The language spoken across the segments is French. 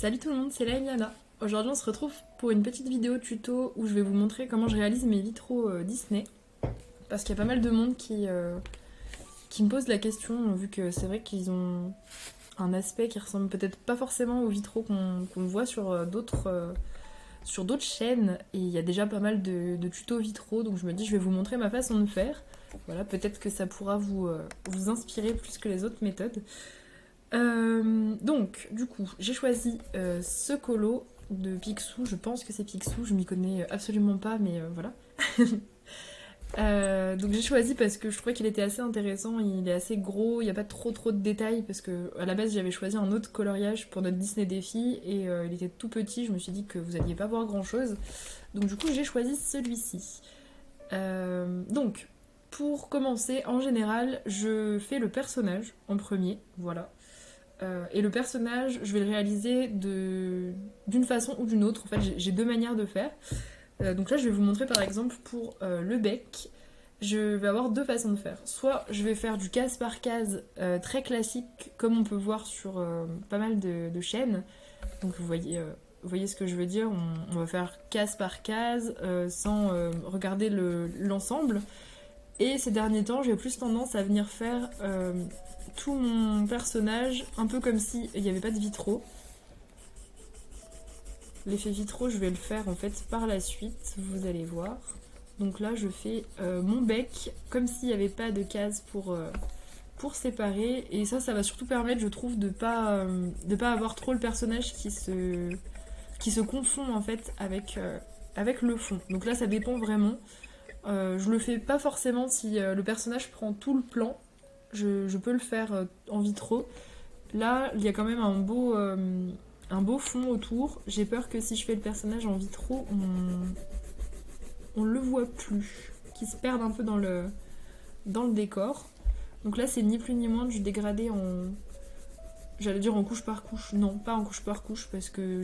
Salut tout le monde, c'est la Eliana. Aujourd'hui on se retrouve pour une petite vidéo tuto où je vais vous montrer comment je réalise mes vitraux Disney. Parce qu'il y a pas mal de monde qui me pose la question, vu que c'est vrai qu'ils ont un aspect qui ressemble peut-être pas forcément aux vitraux qu'on voit sur d'autres chaînes. Et il y a déjà pas mal de tutos vitraux, donc je me dis je vais vous montrer ma façon de faire. Voilà, peut-être que ça pourra vous inspirer plus que les autres méthodes. Donc, du coup, j'ai choisi ce colo de Picsou. Je pense que c'est Picsou, je m'y connais absolument pas, mais voilà. Donc j'ai choisi parce que je trouvais qu'il était assez intéressant, il est assez gros, il n'y a pas trop de détails parce que à la base j'avais choisi un autre coloriage pour notre Disney Défi et il était tout petit, je me suis dit que vous alliez pas voir grand chose. Donc du coup j'ai choisi celui-ci. Donc pour commencer, en général, je fais le personnage en premier, voilà. Et le personnage, je vais le réaliser d'une façon ou d'une autre. En fait, j'ai deux manières de faire. Donc là, je vais vous montrer par exemple pour le bec. Je vais avoir deux façons de faire. Soit je vais faire du case par case très classique, comme on peut voir sur pas mal de chaînes. Donc vous voyez ce que je veux dire. On va faire case par case sans regarder l'ensemble. Et ces derniers temps, j'ai plus tendance à venir faire tout mon personnage un peu comme s'il n'y avait pas de vitraux. L'effet vitraux, je vais le faire en fait par la suite, vous allez voir. Donc là, je fais mon bec comme s'il n'y avait pas de case pour séparer. Et ça va surtout permettre, je trouve, de pas avoir trop le personnage qui se confond en fait avec le fond. Donc là, ça dépend vraiment. Je le fais pas forcément si le personnage prend tout le plan. Je peux le faire en vitraux. Là, il y a quand même un beau fond autour. J'ai peur que si je fais le personnage en vitraux, on le voit plus. Qu'il se perde un peu dans le décor. Donc là, c'est ni plus ni moins du dégradé j'allais dire en couche par couche. Non, pas en couche par couche parce que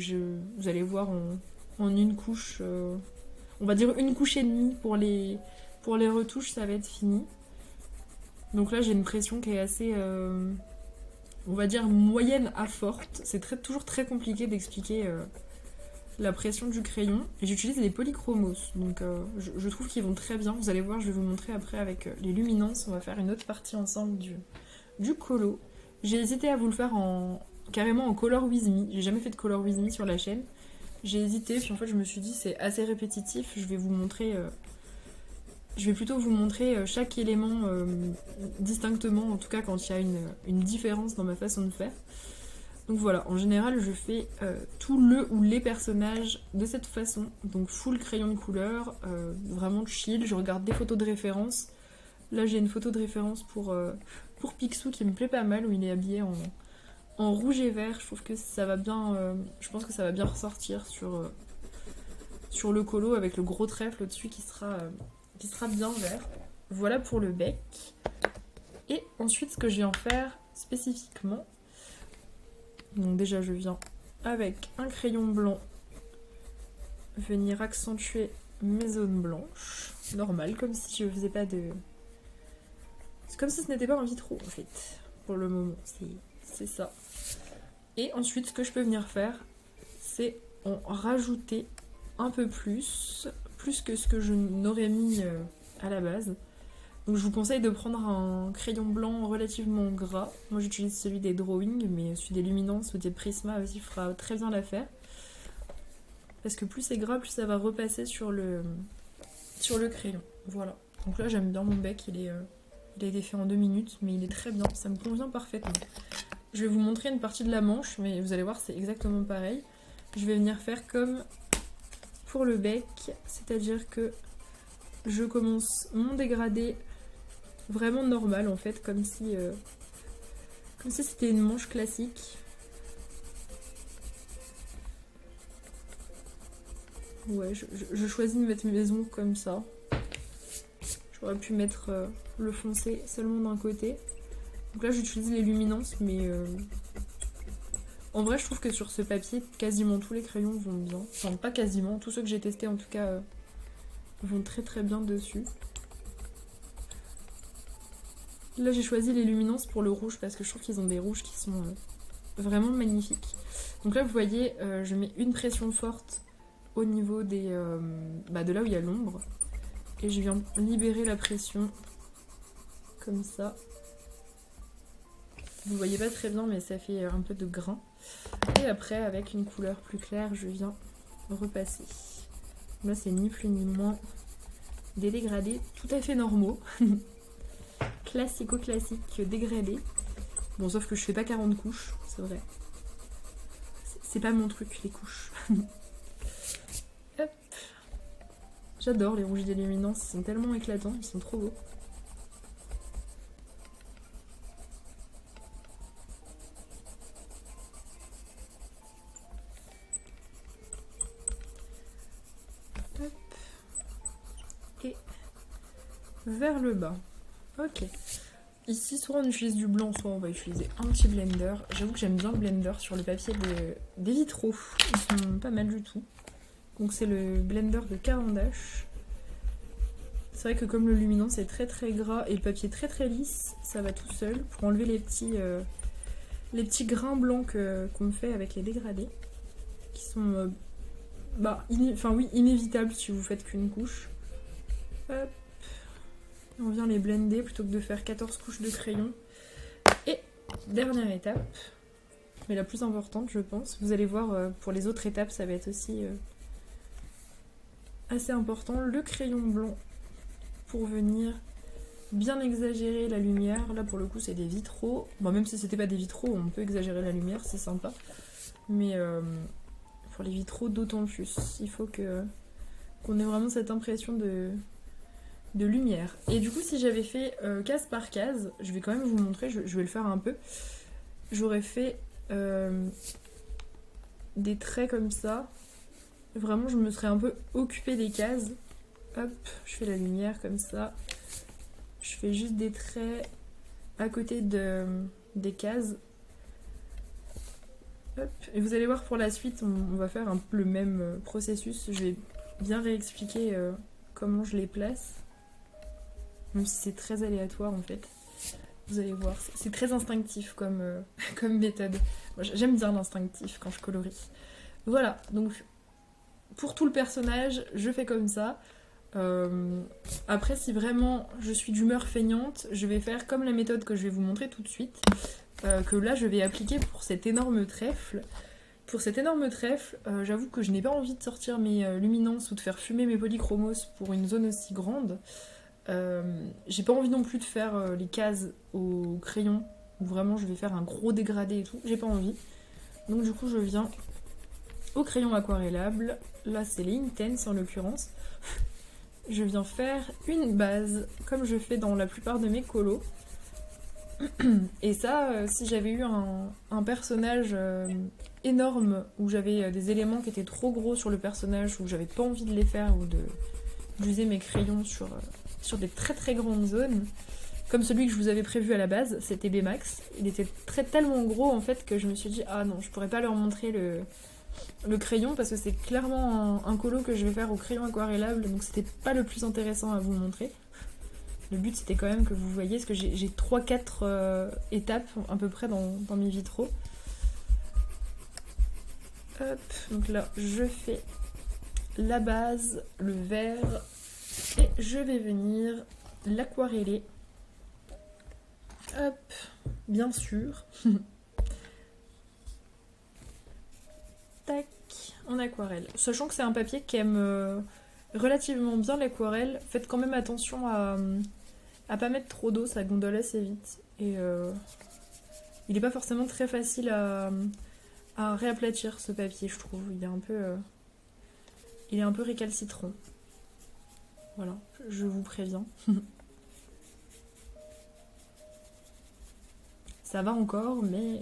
vous allez voir en une couche. On va dire une couche et demie pour les retouches, ça va être fini. Donc là, j'ai une pression qui est assez, on va dire, moyenne à forte. C'est toujours très compliqué d'expliquer la pression du crayon. Et j'utilise les polychromos, donc je trouve qu'ils vont très bien. Vous allez voir, je vais vous montrer après avec les luminances. On va faire une autre partie ensemble du colo. J'ai hésité à vous le faire carrément en Color With Me. J'ai jamais fait de Color With Me sur la chaîne. J'ai hésité, puis en fait je me suis dit c'est assez répétitif, je vais vous montrer... je vais plutôt vous montrer chaque élément distinctement, en tout cas quand il y a une différence dans ma façon de faire. Donc voilà, en général je fais tout le ou les personnages de cette façon, donc full crayon de couleur, vraiment chill, je regarde des photos de référence. Là j'ai une photo de référence pour Picsou qui me plaît pas mal, où il est habillé en rouge et vert. Je trouve que ça va bien, je pense que ça va bien ressortir sur le colo avec le gros trèfle au-dessus qui sera bien vert. Voilà pour le bec. Et ensuite, ce que je vais en faire spécifiquement, donc déjà je viens avec un crayon blanc venir accentuer mes zones blanches, normal, comme si je faisais pas de... C'est comme si ce n'était pas un vitraux en fait, pour le moment, c'est ça. Et ensuite, ce que je peux venir faire, c'est en rajouter un peu plus que ce que je n'aurais mis à la base. Donc je vous conseille de prendre un crayon blanc relativement gras. Moi j'utilise celui des Drawing, mais celui des Luminance ou des Prisma aussi fera très bien l'affaire. Parce que plus c'est gras, plus ça va repasser sur le crayon. Voilà. Donc là j'aime bien mon bec, il a été fait en 2 minutes, mais il est très bien, ça me convient parfaitement. Je vais vous montrer une partie de la manche, mais vous allez voir, c'est exactement pareil. Je vais venir faire comme pour le bec, c'est-à-dire que je commence mon dégradé vraiment normal, en fait, comme si c'était une manche classique. Ouais, je choisis de mettre mes ongles comme ça. J'aurais pu mettre le foncé seulement d'un côté. Donc là j'utilise les luminances, mais en vrai je trouve que sur ce papier quasiment tous les crayons vont bien. Enfin pas quasiment, tous ceux que j'ai testés en tout cas vont très très bien dessus. Là j'ai choisi les luminances pour le rouge parce que je trouve qu'ils ont des rouges qui sont vraiment magnifique. Donc là vous voyez, je mets une pression forte au niveau des, de là où il y a l'ombre. Et je viens libérer la pression comme ça. Vous voyez pas très bien mais ça fait un peu de grain. Et après avec une couleur plus claire je viens repasser. Là c'est ni plus ni moins des dégradés tout à fait normaux. Classico-classique dégradé. Bon sauf que je fais pas 40 couches, c'est vrai. C'est pas mon truc les couches. Hop. J'adore les rouges d'illuminance, ils sont tellement éclatants, ils sont trop beaux. Hop. Et vers le bas. Ok. Ici, soit on utilise du blanc, soit on va utiliser un petit blender. J'avoue que j'aime bien le blender sur le papier des vitraux. Ils sont pas mal du tout. Donc c'est le blender de Caran d'Ache. C'est vrai que comme le luminance est très très gras et le papier très très lisse, ça va tout seul pour enlever les petits grains blancs qu'on fait avec les dégradés. Qui sont inévitables si vous faites qu'une couche. Hop. On vient les blender plutôt que de faire 14 couches de crayon. Et dernière étape, mais la plus importante je pense, vous allez voir pour les autres étapes ça va être aussi assez important, le crayon blanc pour venir bien exagérer la lumière. Là pour le coup c'est des vitraux, bon, même si c'était pas des vitraux on peut exagérer la lumière, c'est sympa, mais pour les vitraux d'autant plus, il faut qu'on ait vraiment cette impression de lumière. Et du coup si j'avais fait case par case, je vais quand même vous montrer, je vais le faire un peu, j'aurais fait des traits comme ça, vraiment je me serais un peu occupée des cases. Hop, je fais la lumière comme ça, je fais juste des traits à côté des cases. Hop. Et vous allez voir pour la suite on va faire un peu le même processus, je vais bien réexpliquer comment je les place. Même si c'est très aléatoire en fait. Vous allez voir, c'est très instinctif comme méthode. Moi, j'aime bien l'instinctif quand je colorie. Voilà, donc pour tout le personnage, je fais comme ça. Après, si vraiment je suis d'humeur feignante, je vais faire comme la méthode que je vais vous montrer tout de suite. Que là, je vais appliquer pour cet énorme trèfle. Pour cet énorme trèfle, j'avoue que je n'ai pas envie de sortir mes luminances ou de faire fumer mes polychromos pour une zone aussi grande. J'ai pas envie non plus de faire les cases au crayon où vraiment je vais faire un gros dégradé et tout, j'ai pas envie. Donc du coup je viens au crayon aquarellable, là c'est les Intense en l'occurrence. Je viens faire une base comme je fais dans la plupart de mes colos. Et ça, si j'avais eu un personnage énorme où j'avais des éléments qui étaient trop gros sur le personnage, où j'avais pas envie de les faire ou d'user mes crayons sur des très très grandes zones, comme celui que je vous avais prévu à la base, c'était Baymax. Il était tellement gros en fait que je me suis dit ah non, je pourrais pas leur montrer le crayon parce que c'est clairement un colo que je vais faire au crayon aquarellable, donc c'était pas le plus intéressant à vous montrer. Le but c'était quand même que vous voyez, parce que j'ai 3-4 étapes à peu près dans mes vitraux. Hop, donc là je fais la base, le vert, et je vais venir l'aquareller. Hop, bien sûr. Tac, en aquarelle. Sachant que c'est un papier qui aime relativement bien l'aquarelle, faites quand même attention à pas mettre trop d'eau, ça gondole assez vite. Et il n'est pas forcément très facile à réaplatir ce papier, je trouve. Il est un peu récalcitrant. Voilà, je vous préviens. Ça va encore, mais...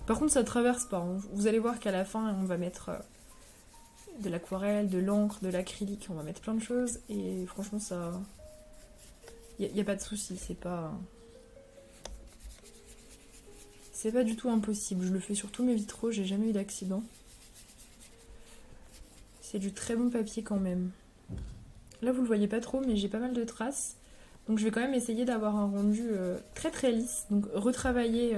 Par contre, ça traverse pas. Hein. Vous allez voir qu'à la fin, on va mettre de l'aquarelle, de l'encre, de l'acrylique. On va mettre plein de choses. Et franchement, ça... Il n'y a pas de souci. C'est pas du tout impossible. Je le fais sur tous mes vitraux. J'ai jamais eu d'accident. C'est du très bon papier quand même. Là, vous le voyez pas trop, mais j'ai pas mal de traces. Donc je vais quand même essayer d'avoir un rendu très très lisse. Donc retravailler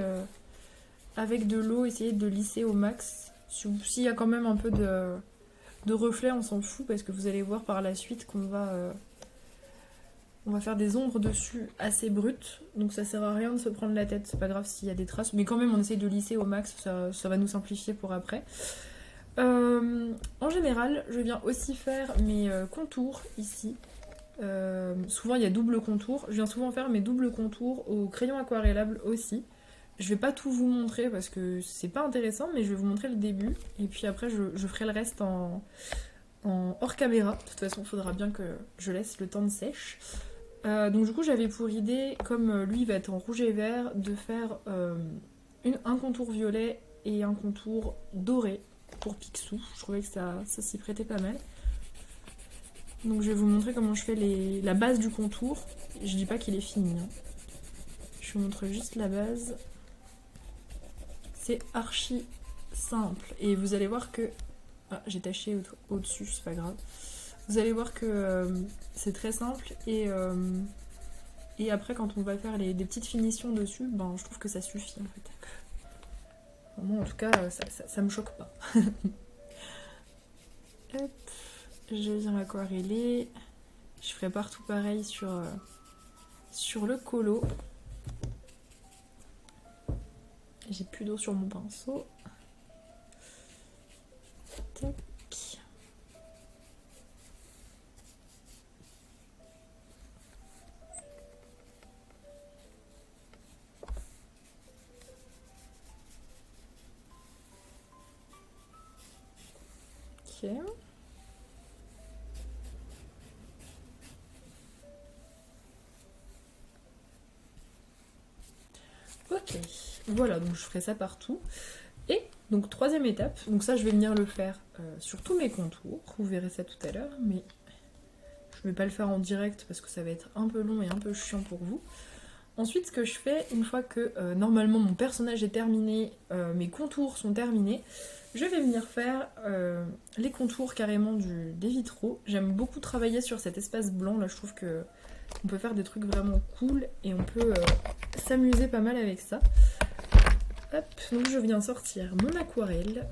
avec de l'eau, essayer de lisser au max. S'il y a quand même un peu de reflets, on s'en fout parce que vous allez voir par la suite on va faire des ombres dessus assez brutes. Donc ça sert à rien de se prendre la tête. C'est pas grave s'il y a des traces. Mais quand même on essaye de lisser au max. Ça va nous simplifier pour après. En général, je viens aussi faire mes contours ici. Souvent il y a double contour. Je viens souvent faire mes doubles contours au crayon aquarellable aussi. Je vais pas tout vous montrer parce que c'est pas intéressant, mais je vais vous montrer le début. Et puis après, je ferai le reste en hors caméra. De toute façon, il faudra bien que je laisse le temps de sèche. Donc du coup, j'avais pour idée, comme lui va être en rouge et vert, de faire un contour violet et un contour doré pour Picsou. Je trouvais que ça s'y prêtait pas mal. Donc je vais vous montrer comment je fais la base du contour. Je dis pas qu'il est fini, hein. Je vous montre juste la base. C'est archi simple. Et vous allez voir que... Ah, j'ai taché au-dessus, c'est pas grave. Vous allez voir que c'est très simple. Et après, quand on va faire des petites finitions dessus, ben, je trouve que ça suffit en fait. Moi, en tout cas, ça me choque pas. Hop, je viens aquareller. Je ferai partout pareil sur le colo. J'ai plus d'eau sur mon pinceau. Tac. Ok. Ok. Voilà, donc je ferai ça partout. Et donc troisième étape, donc ça je vais venir le faire sur tous mes contours, vous verrez ça tout à l'heure, mais je vais pas le faire en direct parce que ça va être un peu long et un peu chiant pour vous. Ensuite ce que je fais, une fois que normalement mon personnage est terminé, mes contours sont terminés, je vais venir faire les contours carrément des vitraux. J'aime beaucoup travailler sur cet espace blanc, là je trouve que on peut faire des trucs vraiment cool et on peut s'amuser pas mal avec ça. Hop, donc je viens sortir mon aquarelle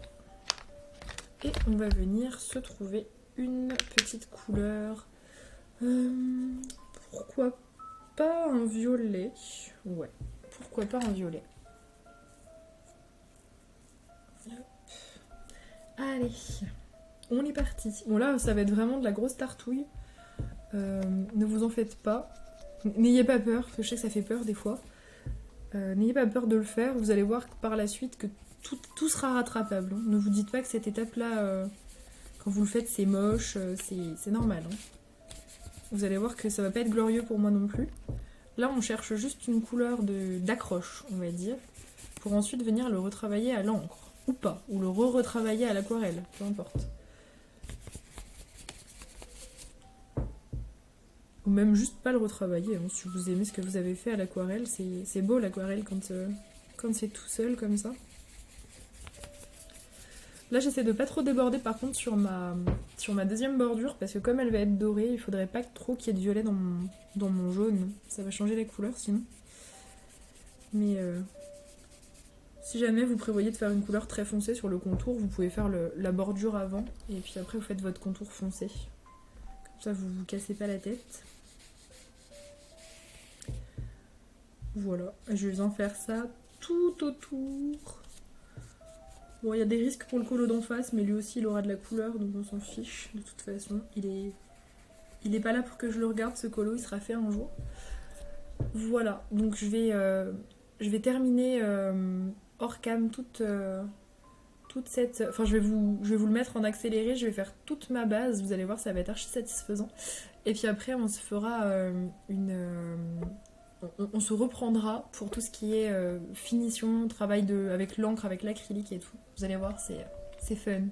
et on va venir se trouver une petite couleur. Pourquoi pas un violet? Ouais, pourquoi pas un violet? Hop. Allez, on est parti. Bon là, ça va être vraiment de la grosse tartouille. Ne vous en faites pas. N'ayez pas peur, parce que je sais que ça fait peur des fois. N'ayez pas peur de le faire, vous allez voir par la suite que tout sera rattrapable. Hein. Ne vous dites pas que cette étape-là, quand vous le faites, c'est moche, c'est normal. Hein. Vous allez voir que ça va pas être glorieux pour moi non plus. Là, on cherche juste une couleur d'accroche, on va dire, pour ensuite venir le retravailler à l'encre, ou pas, ou le re-retravailler à l'aquarelle, peu importe. Ou même juste pas le retravailler, hein. Si vous aimez ce que vous avez fait à l'aquarelle, c'est beau l'aquarelle quand c'est tout seul comme ça. Là j'essaie de pas trop déborder par contre sur ma deuxième bordure parce que comme elle va être dorée, il faudrait pas trop qu'il y ait de violet dans mon jaune. Ça va changer la couleur sinon. Mais si jamais vous prévoyez de faire une couleur très foncée sur le contour, vous pouvez faire la bordure avant et puis après vous faites votre contour foncé. Comme ça vous vous cassez pas la tête. Voilà, je viens faire ça tout autour. Bon, il y a des risques pour le colo d'en face, mais lui aussi il aura de la couleur, donc on s'en fiche. De toute façon, il est pas là pour que je le regarde, ce colo, il sera fait un jour. Voilà, donc je vais terminer hors cam toute cette... Enfin, je vais vous le mettre en accéléré, je vais faire toute ma base, vous allez voir, ça va être archi satisfaisant. Et puis après, on se fera on se reprendra pour tout ce qui est finition, travail avec l'encre, avec l'acrylique et tout. Vous allez voir, c'est fun.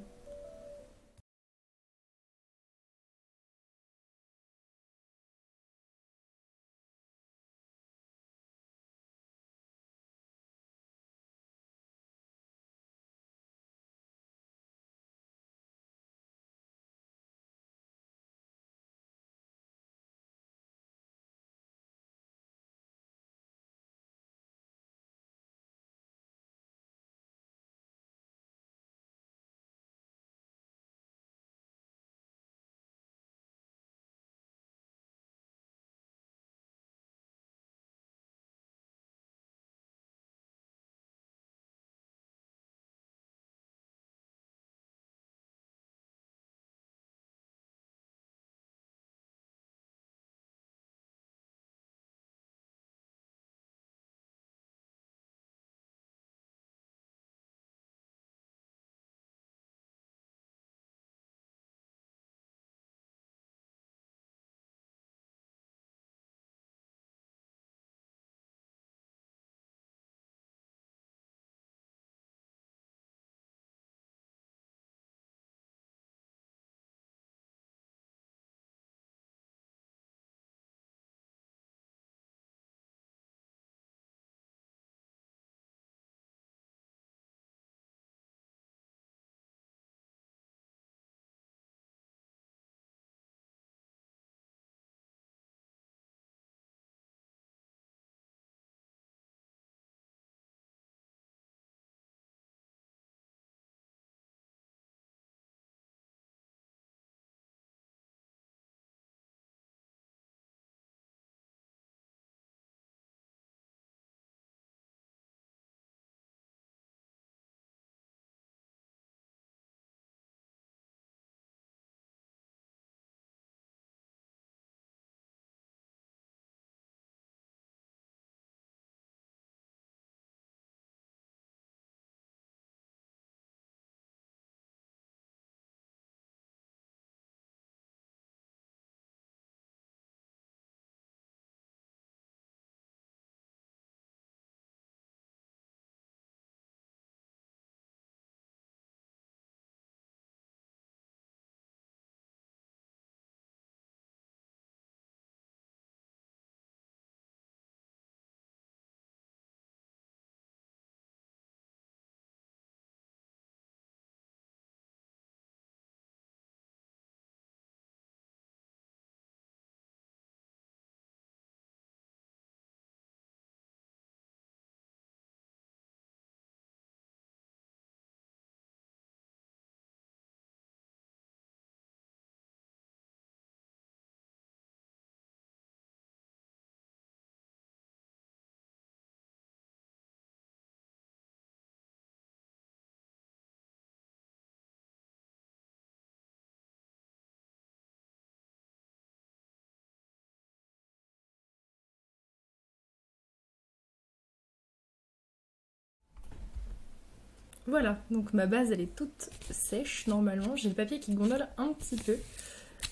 Voilà, donc ma base elle est toute sèche normalement. J'ai le papier qui gondole un petit peu.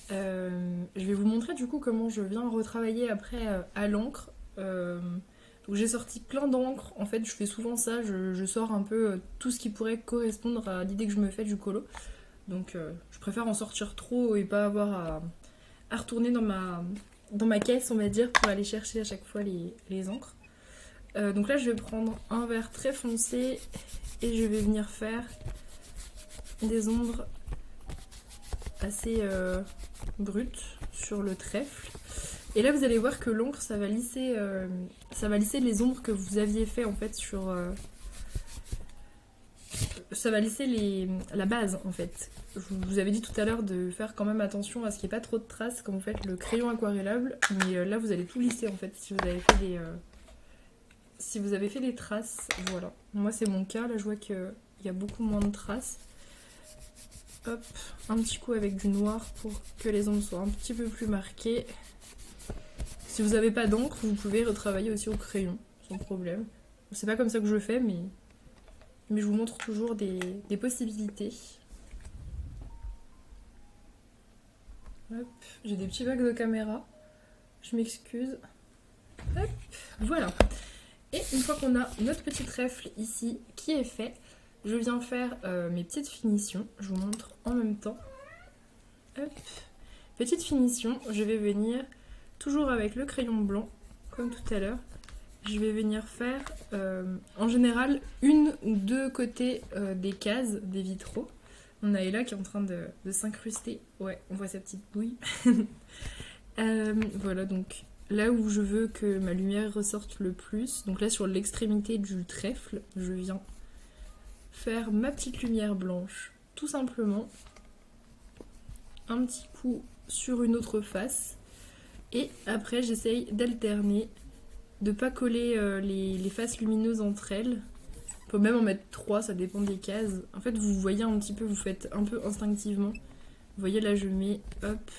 Je vais vous montrer du coup comment je viens retravailler après à l'encre. Donc j'ai sorti plein d'encre. En fait, je fais souvent ça. Je sors un peu tout ce qui pourrait correspondre à l'idée que je me fais du colo. Donc je préfère en sortir trop et pas avoir à retourner dans ma caisse, on va dire, pour aller chercher à chaque fois les encres. Donc là, je vais prendre un vert très foncé et je vais venir faire des ombres assez brutes sur le trèfle. Et là, vous allez voir que l'encre, ça va lisser les ombres que vous aviez fait en fait sur... ça va lisser la base en fait. Je vous avais dit tout à l'heure de faire quand même attention à ce qu'il n'y ait pas trop de traces quand vous faites le crayon aquarellable. Mais là, vous allez tout lisser en fait si vous avez fait des traces. Voilà. Moi, c'est mon cas. Là, je vois qu'il y a beaucoup moins de traces. Hop, un petit coup avec du noir pour que les ombres soient un petit peu plus marquées. Si vous n'avez pas d'encre, vous pouvez retravailler aussi au crayon, sans problème. C'est pas comme ça que je fais, mais je vous montre toujours des possibilités. Hop, j'ai des petits bugs de caméra. Je m'excuse. Hop, voilà. Et une fois qu'on a notre petit trèfle ici qui est fait, je viens faire mes petites finitions. Je vous montre en même temps. Hop. Petite finition, je vais venir toujours avec le crayon blanc, comme tout à l'heure. Je vais venir faire en général une ou deux côtés des cases des vitraux. On a Ella qui est en train de s'incruster. Ouais, on voit sa petite bouille. Voilà, donc là où je veux que ma lumière ressorte le plus, donc là sur l'extrémité du trèfle, je viens faire ma petite lumière blanche, tout simplement. Un petit coup sur une autre face. Et après, j'essaye d'alterner, de pas coller les faces lumineuses entre elles. On peut même en mettre 3, ça dépend des cases. En fait, vous voyez un petit peu, vous faites un peu instinctivement. Vous voyez là, je mets hop,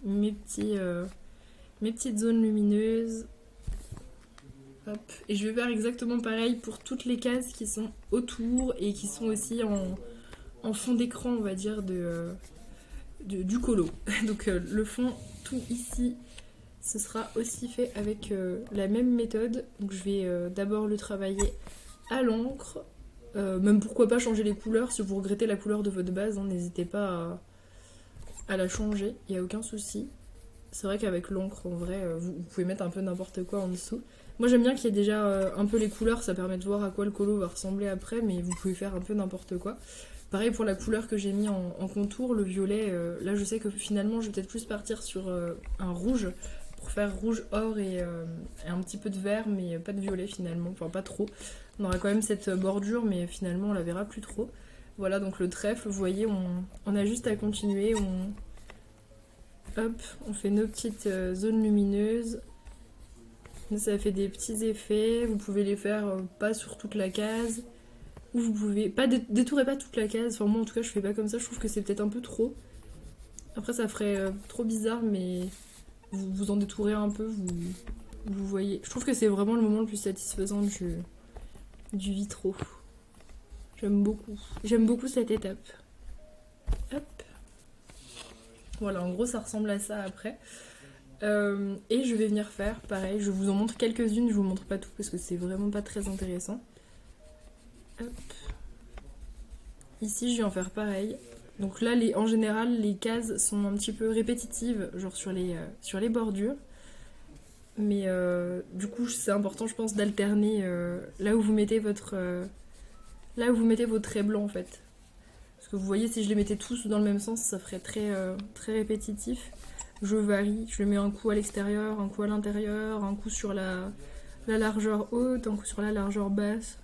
mes petites zones lumineuses. Hop. Et je vais faire exactement pareil pour toutes les cases qui sont autour et qui sont aussi en fond d'écran, on va dire, du colo. Donc le fond, tout ici, ce sera aussi fait avec la même méthode. Donc je vais d'abord le travailler à l'encre. Même pourquoi pas changer les couleurs. Si vous regrettez la couleur de votre base, hein, n'hésitez pas à la changer, il n'y a aucun souci. C'est vrai qu'avec l'encre, en vrai, vous pouvez mettre un peu n'importe quoi en dessous. Moi j'aime bien qu'il y ait déjà un peu les couleurs, ça permet de voir à quoi le colo va ressembler après, mais vous pouvez faire un peu n'importe quoi. Pareil pour la couleur que j'ai mis en contour, le violet, là je sais que finalement je vais peut-être plus partir sur un rouge, pour faire rouge or et un petit peu de vert, mais pas de violet finalement, enfin pas trop. On aura quand même cette bordure, mais finalement on la verra plus trop. Voilà, donc le trèfle, vous voyez, on a juste à continuer, hop, on fait nos petites zones lumineuses. Ça fait des petits effets, vous pouvez les faire pas sur toute la case, ou vous pouvez pas détourez pas toute la case. Enfin moi en tout cas je fais pas comme ça, je trouve que c'est peut-être un peu trop. Après ça ferait trop bizarre, mais vous en détourez un peu, vous voyez. Je trouve que c'est vraiment le moment le plus satisfaisant du vitro. J'aime beaucoup cette étape. Hop. Voilà, en gros ça ressemble à ça après. Et je vais venir faire pareil, je vous en montre quelques-unes, je vous montre pas tout parce que c'est vraiment pas très intéressant. Hop. Ici je vais en faire pareil. Donc là en général les cases sont un petit peu répétitives, genre sur les bordures. Mais du coup c'est important je pense d'alterner là où vous mettez vos traits blancs en fait. Parce que vous voyez si je les mettais tous dans le même sens ça ferait très répétitif. Je varie, je mets un coup à l'extérieur, un coup à l'intérieur, un coup sur la largeur haute, un coup sur la largeur basse.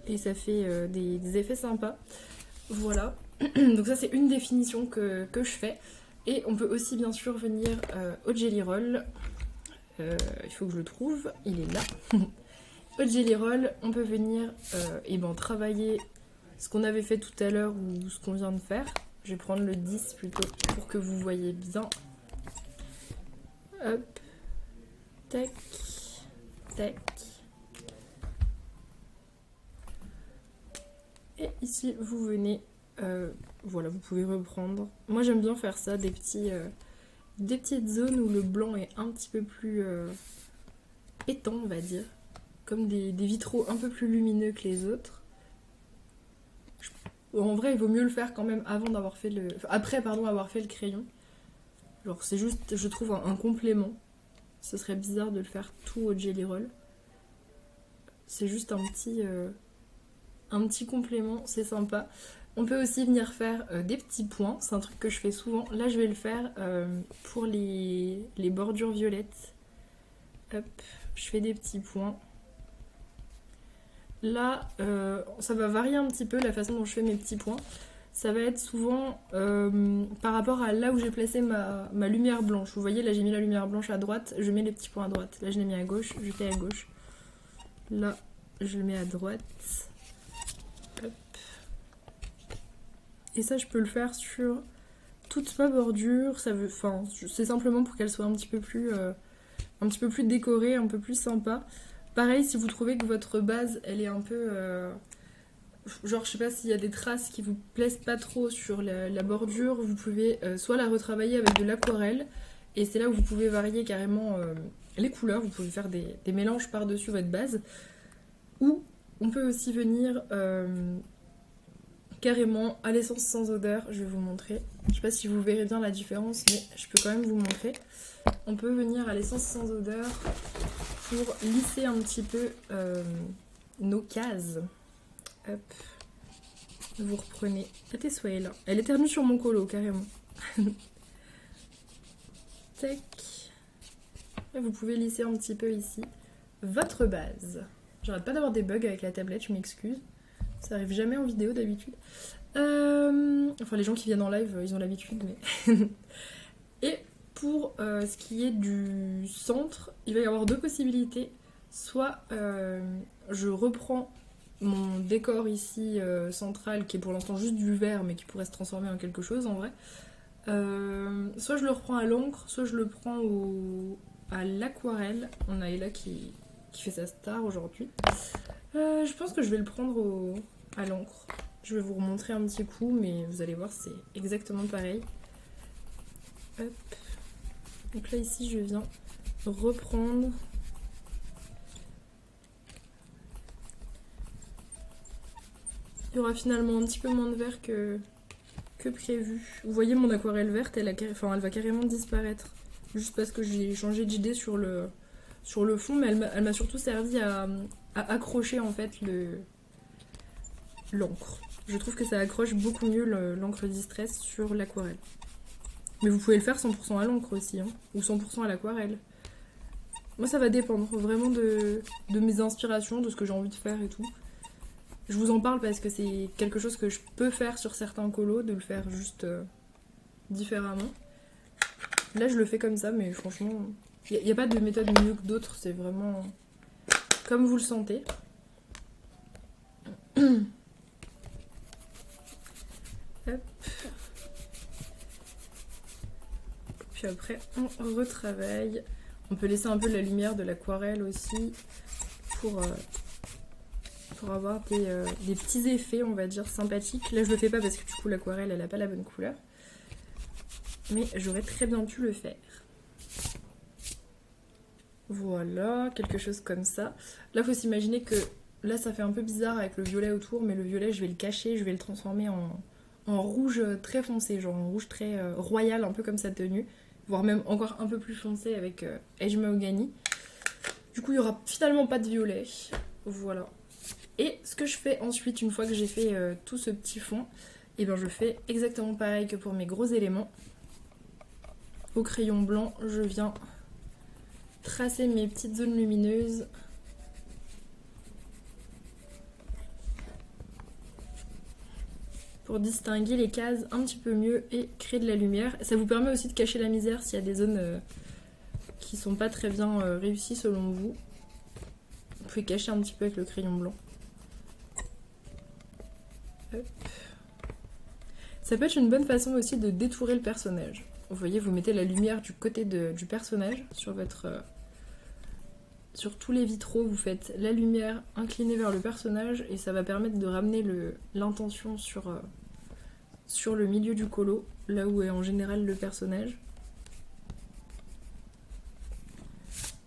Et ça fait des effets sympas. Voilà. Donc ça c'est une définition que je fais. Et on peut aussi bien sûr venir au Jelly Roll. Il faut que je le trouve, il est là. Au Jelly Roll, on peut venir travailler ce qu'on avait fait tout à l'heure ou ce qu'on vient de faire. Je vais prendre le 10 plutôt pour que vous voyez bien. Hop. Tac. Tac. ici vous venez, voilà, vous pouvez reprendre. Moi j'aime bien faire ça, des petites zones où le blanc est un petit peu plus pétant, on va dire. Comme des vitraux un peu plus lumineux que les autres. En vrai, il vaut mieux le faire quand même avant d'avoir fait le... Enfin, après, pardon, avoir fait le crayon. Genre, c'est juste, je trouve, un complément. Ce serait bizarre de le faire tout au Jelly Roll. C'est juste un petit complément, c'est sympa. On peut aussi venir faire des petits points, c'est un truc que je fais souvent. Là, je vais le faire pour les bordures violettes. Hop, je fais des petits points. Là, ça va varier un petit peu la façon dont je fais mes petits points. Ça va être souvent par rapport à là où j'ai placé ma lumière blanche. Vous voyez, là j'ai mis la lumière blanche à droite, je mets les petits points à droite. Là je l'ai mis à gauche, je fais à gauche. Là, je le mets à droite. Hop. Et ça, je peux le faire sur toute ma bordure. Enfin, c'est simplement pour qu'elle soit un petit peu plus décorée, un peu plus sympa. Pareil, si vous trouvez que votre base, elle est un peu... genre, je sais pas s'il y a des traces qui vous plaisent pas trop sur la bordure, vous pouvez soit la retravailler avec de l'aquarelle, et c'est là où vous pouvez varier carrément les couleurs, vous pouvez faire des mélanges par-dessus votre base. Ou on peut aussi venir carrément à l'essence sans odeur, je vais vous montrer. Je sais pas si vous verrez bien la différence, mais je peux quand même vous montrer. On peut venir à l'essence sans odeur pour lisser un petit peu nos cases. Hop. Vous reprenez. Soyez là. Elle éternue sur mon colo, carrément. Tac. Et vous pouvez lisser un petit peu ici votre base. J'arrête pas d'avoir des bugs avec la tablette, je m'excuse. Ça arrive jamais en vidéo d'habitude. Enfin, les gens qui viennent en live, ils ont l'habitude, mais... Et pour ce qui est du centre, il va y avoir deux possibilités. Soit je reprends mon décor ici central, qui est pour l'instant juste du vert, mais qui pourrait se transformer en quelque chose en vrai. Soit je le reprends à l'encre, soit je le prends à l'aquarelle. On a Ella qui fait sa star aujourd'hui. Je pense que je vais le prendre à l'encre. Je vais vous remontrer un petit coup, mais vous allez voir, c'est exactement pareil. Hop. Donc là, ici, je viens reprendre. Il y aura finalement un petit peu moins de vert que prévu. Vous voyez, mon aquarelle verte, elle va carrément disparaître. Juste parce que j'ai changé d'idée sur le fond, mais elle m'a surtout servi à accrocher en fait l'encre. Je trouve que ça accroche beaucoup mieux l'encre Distress sur l'aquarelle. Mais vous pouvez le faire 100% à l'encre aussi, hein, ou 100% à l'aquarelle. Moi ça va dépendre vraiment de mes inspirations, de ce que j'ai envie de faire et tout. Je vous en parle parce que c'est quelque chose que je peux faire sur certains colos, de le faire juste différemment. Là je le fais comme ça, mais franchement, il n'y a pas de méthode mieux que d'autres, c'est vraiment comme vous le sentez. Hop. Puis après on retravaille. On peut laisser un peu de la lumière de l'aquarelle aussi pour avoir des petits effets, on va dire, sympathiques. Là je le fais pas parce que du coup l'aquarelle elle a pas la bonne couleur, mais j'aurais très bien pu le faire. Voilà, quelque chose comme ça. Là faut s'imaginer que là ça fait un peu bizarre avec le violet autour, mais le violet je vais le cacher, je vais le transformer en rouge très foncé, genre en rouge très royal, un peu comme sa tenue, voire même encore un peu plus foncé avec Edge Mahogany. Du coup il n'y aura finalement pas de violet, voilà. Et ce que je fais ensuite, une fois que j'ai fait tout ce petit fond, et ben je fais exactement pareil que pour mes gros éléments. Au crayon blanc, je viens tracer mes petites zones lumineuses. Pour distinguer les cases un petit peu mieux et créer de la lumière. Ça vous permet aussi de cacher la misère s'il y a des zones qui sont pas très bien réussies selon vous. Vous pouvez cacher un petit peu avec le crayon blanc. Hop. Ça peut être une bonne façon aussi de détourer le personnage. Vous voyez, vous mettez la lumière du côté du personnage sur votre sur tous les vitraux, vous faites la lumière inclinée vers le personnage et ça va permettre de ramener l'intention sur le milieu du colo, là où est en général le personnage.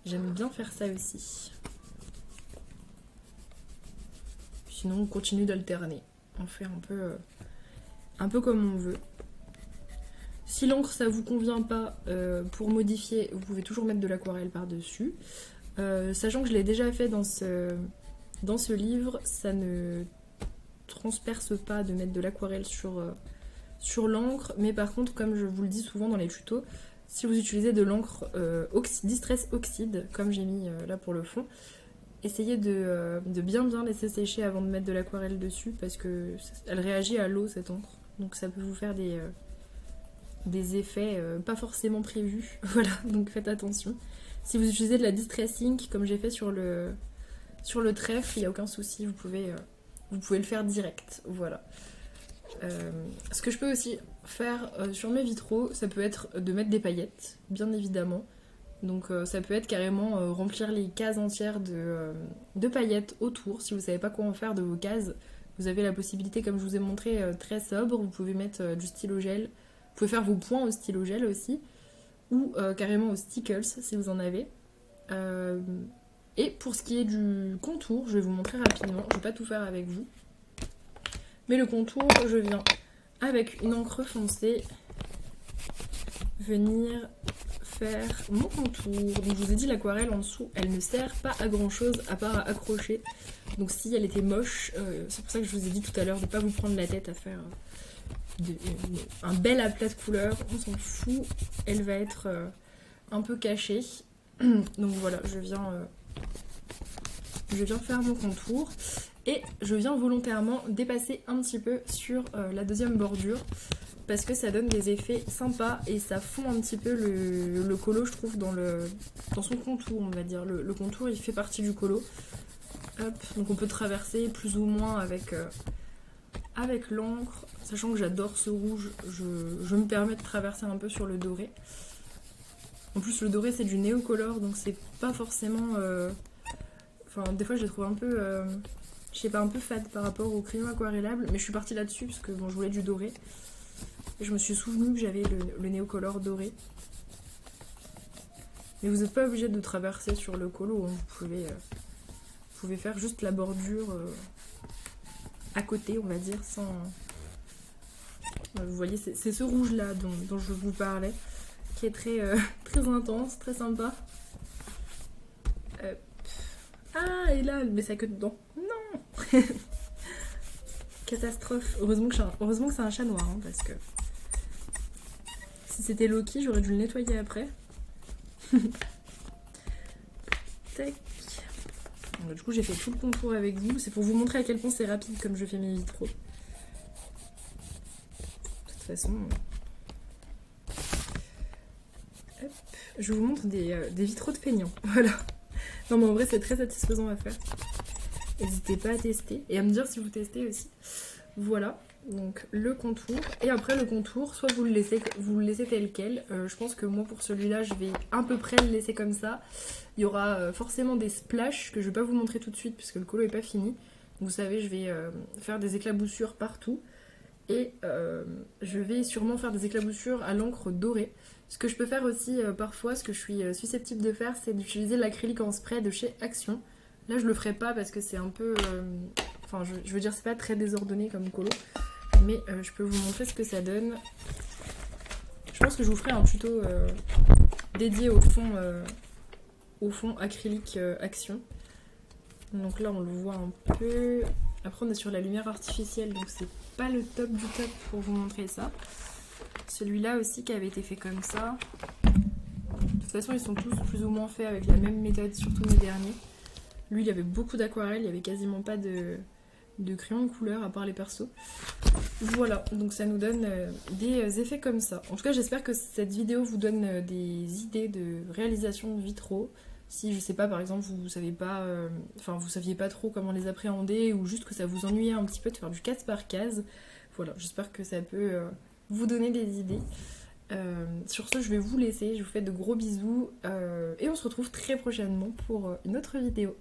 J'aime bien faire ça aussi. Sinon, on continue d'alterner. On fait un peu comme on veut. Si l'encre ça vous convient pas, pour modifier, vous pouvez toujours mettre de l'aquarelle par-dessus. Sachant que je l'ai déjà fait dans ce livre, ça ne transperce pas de mettre de l'aquarelle sur l'encre, mais par contre, comme je vous le dis souvent dans les tutos, si vous utilisez de l'encre Distress Oxide, comme j'ai mis là pour le fond, essayez de bien laisser sécher avant de mettre de l'aquarelle dessus, parce que elle réagit à l'eau cette encre, donc ça peut vous faire des effets pas forcément prévus. Voilà, donc faites attention. Si vous utilisez de la Distress Ink, comme j'ai fait sur le trèfle, il n'y a aucun souci, vous pouvez le faire direct. Voilà. Ce que je peux aussi faire sur mes vitraux, ça peut être de mettre des paillettes, bien évidemment. Donc ça peut être carrément remplir les cases entières de paillettes autour. Si vous ne savez pas quoi en faire de vos cases, vous avez la possibilité, comme je vous ai montré, très sobre. Vous pouvez mettre du stylo gel. Vous pouvez faire vos points au stylo gel aussi. Ou carrément aux stickles si vous en avez. Et pour ce qui est du contour, je vais vous montrer rapidement. Je ne vais pas tout faire avec vous. Mais le contour, je viens avec une encre foncée venir faire mon contour. Donc je vous ai dit, l'aquarelle en dessous, elle ne sert pas à grand chose à part à accrocher. Donc si elle était moche, c'est pour ça que je vous ai dit tout à l'heure de ne pas vous prendre la tête à faire un bel aplat de couleurs. On s'en fout, elle va être un peu cachée. Donc voilà, je viens faire mon contour. Et je viens volontairement dépasser un petit peu sur la deuxième bordure, parce que ça donne des effets sympas et ça fond un petit peu le colo, je trouve, dans son contour, on va dire. Le contour, il fait partie du colo. Hop, donc on peut traverser plus ou moins avec l'encre. Sachant que j'adore ce rouge, je me permets de traverser un peu sur le doré. En plus, le doré, c'est du néocolor, donc c'est pas forcément... Enfin, des fois, je les trouve un peu... je sais pas, un peu fade par rapport au crayon aquarellable, mais je suis partie là-dessus parce que bon, je voulais du doré. Et je me suis souvenu que j'avais le néocolor doré. Mais vous n'êtes pas obligé de traverser sur le colo, hein. Vous pouvez faire juste la bordure à côté, on va dire, sans... Vous voyez, c'est ce rouge-là dont je vous parlais, qui est très, très intense, très sympa. Ah, et là, elle met sa queue dedans. Non. Catastrophe. Heureusement que c'est un chat noir, hein, parce que si c'était Loki, j'aurais dû le nettoyer après. Tac. Alors, du coup, j'ai fait tout le contour avec vous. C'est pour vous montrer à quel point c'est rapide comme je fais mes vitraux. De toute façon... Hop. Je vous montre des vitraux de feignants. Voilà. Non mais en vrai c'est très satisfaisant à faire. N'hésitez pas à tester et à me dire si vous testez aussi. Voilà, donc le contour. Et après le contour, soit vous le laissez tel quel. Je pense que moi pour celui-là je vais à peu près le laisser comme ça. Il y aura forcément des splashes que je vais pas vous montrer tout de suite puisque le colo est pas fini. Vous savez, je vais faire des éclaboussures partout. Et je vais sûrement faire des éclaboussures à l'encre dorée. Ce que je peux faire aussi parfois, ce que je suis susceptible de faire, c'est d'utiliser l'acrylique en spray de chez Action. Là je le ferai pas parce que c'est un peu... Enfin je veux dire c'est pas très désordonné comme colo. Mais je peux vous montrer ce que ça donne. Je pense que je vous ferai un tuto dédié au fond acrylique Action. Donc là on le voit un peu. Après on est sur la lumière artificielle donc c'est pas le top du top pour vous montrer ça. Celui-là aussi qui avait été fait comme ça. De toute façon ils sont tous plus ou moins faits avec la même méthode, surtout mes derniers. Lui il y avait beaucoup d'aquarelle, il y avait quasiment pas de crayon de couleur à part les persos. Voilà, donc ça nous donne des effets comme ça. En tout cas j'espère que cette vidéo vous donne des idées de réalisation de vitraux. Si je sais pas par exemple vous savez pas, vous saviez pas trop comment les appréhender ou juste que ça vous ennuyait un petit peu de faire du case par case. Voilà, j'espère que ça peut vous donner des idées. Sur ce, je vais vous laisser, je vous fais de gros bisous et on se retrouve très prochainement pour une autre vidéo.